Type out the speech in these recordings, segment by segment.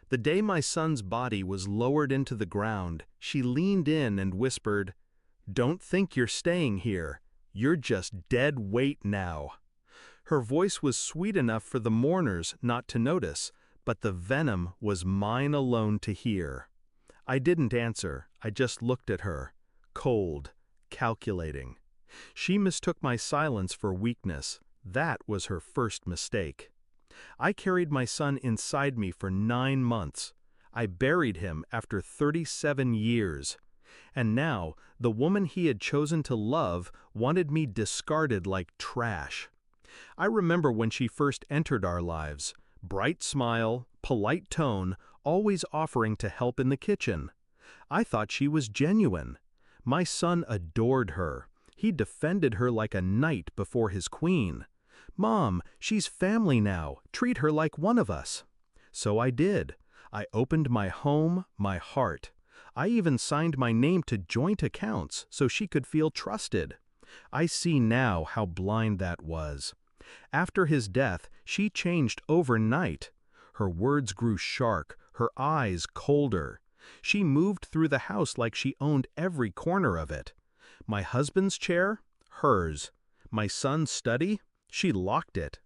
The day my son's body was lowered into the ground, she leaned in and whispered, "Don't think you're staying here. You're just dead weight now." Her voice was sweet enough for the mourners not to notice, but the venom was mine alone to hear. I didn't answer, I just looked at her, cold, calculating. She mistook my silence for weakness. That was her first mistake. I carried my son inside me for 9 months. I buried him after 37 years. And now, the woman he had chosen to love wanted me discarded like trash. I remember when she first entered our lives. Bright smile, polite tone, always offering to help in the kitchen. I thought she was genuine. My son adored her. He defended her like a knight before his queen. "Mom, she's family now. Treat her like one of us." So I did. I opened my home, my heart. I even signed my name to joint accounts so she could feel trusted. I see now how blind that was. After his death, she changed overnight. Her words grew sharp, her eyes colder. She moved through the house like she owned every corner of it. My husband's chair? Hers. My son's study? She locked it.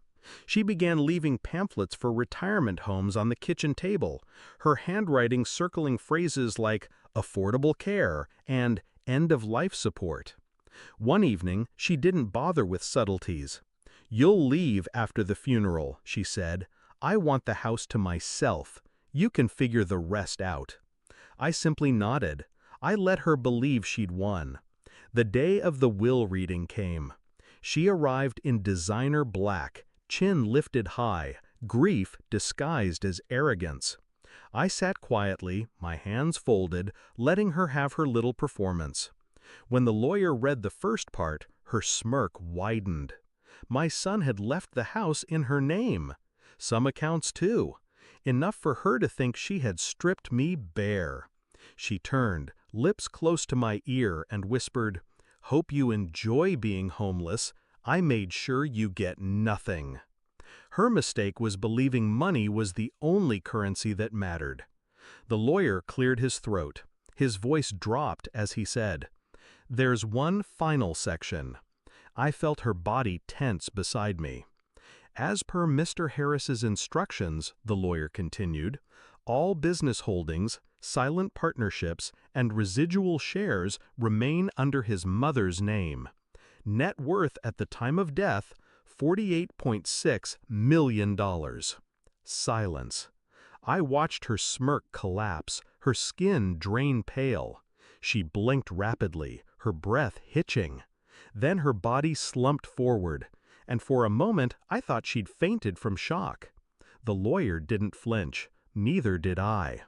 She began leaving pamphlets for retirement homes on the kitchen table, her handwriting circling phrases like affordable care and end-of-life support. One evening, she didn't bother with subtleties. "You'll leave after the funeral," she said. "I want the house to myself. You can figure the rest out." I simply nodded. I let her believe she'd won. The day of the will reading came. She arrived in designer black, chin lifted high, grief disguised as arrogance. I sat quietly, my hands folded, letting her have her little performance. When the lawyer read the first part, her smirk widened. My son had left the house in her name. Some accounts too. Enough for her to think she had stripped me bare. She turned, lips close to my ear, and whispered, "Hope you enjoy being homeless. I made sure you get nothing." Her mistake was believing money was the only currency that mattered. The lawyer cleared his throat. His voice dropped as he said, "There's one final section." I felt her body tense beside me. "As per Mr. Harris's instructions," the lawyer continued, "all business holdings, silent partnerships, and residual shares remain under his mother's name. Net worth at the time of death, $48.6 million. Silence. I watched her smirk collapse, her skin drain pale. She blinked rapidly, her breath hitching. Then her body slumped forward, and for a moment I thought she'd fainted from shock. The lawyer didn't flinch, neither did I.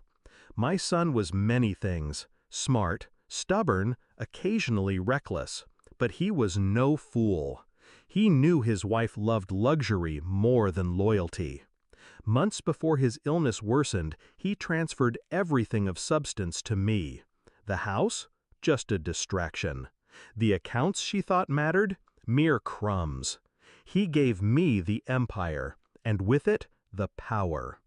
My son was many things, smart, stubborn, occasionally reckless, but he was no fool. He knew his wife loved luxury more than loyalty. Months before his illness worsened, he transferred everything of substance to me. The house? Just a distraction. The accounts she thought mattered? Mere crumbs. He gave me the empire, and with it, the power.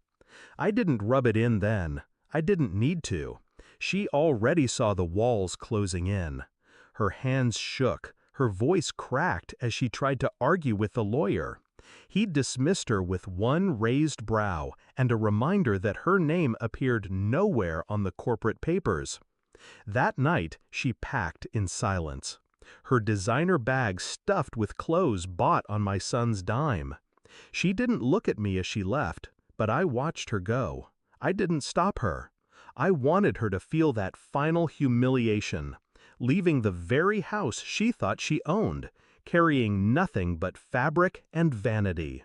I didn't rub it in then. I didn't need to. She already saw the walls closing in. Her hands shook, her voice cracked as she tried to argue with the lawyer. He dismissed her with one raised brow and a reminder that her name appeared nowhere on the corporate papers. That night, she packed in silence. Her designer bag stuffed with clothes bought on my son's dime. She didn't look at me as she left, but I watched her go. I didn't stop her. I wanted her to feel that final humiliation, leaving the very house she thought she owned, carrying nothing but fabric and vanity.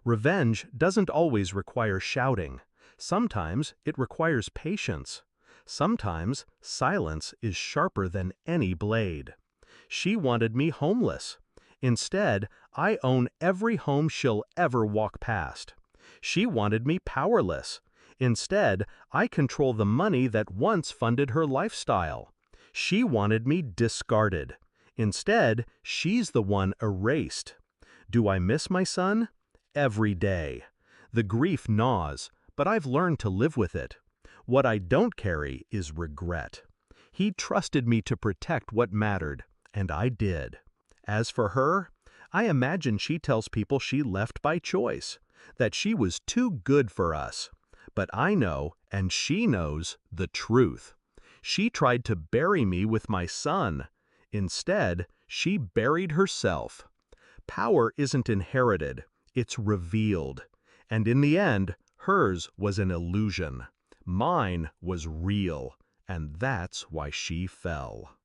Revenge doesn't always require shouting. Sometimes it requires patience. Sometimes silence is sharper than any blade. She wanted me homeless. Instead, I own every home she'll ever walk past. She wanted me powerless. Instead, I control the money that once funded her lifestyle. She wanted me discarded. Instead, she's the one erased. Do I miss my son? Every day. The grief gnaws, but I've learned to live with it. What I don't carry is regret. He trusted me to protect what mattered, and I did. As for her, I imagine she tells people she left by choice, that she was too good for us. But I know, and she knows, the truth. She tried to bury me with my son. Instead, she buried herself. Power isn't inherited, it's revealed. And in the end, hers was an illusion. Mine was real, and that's why she fell.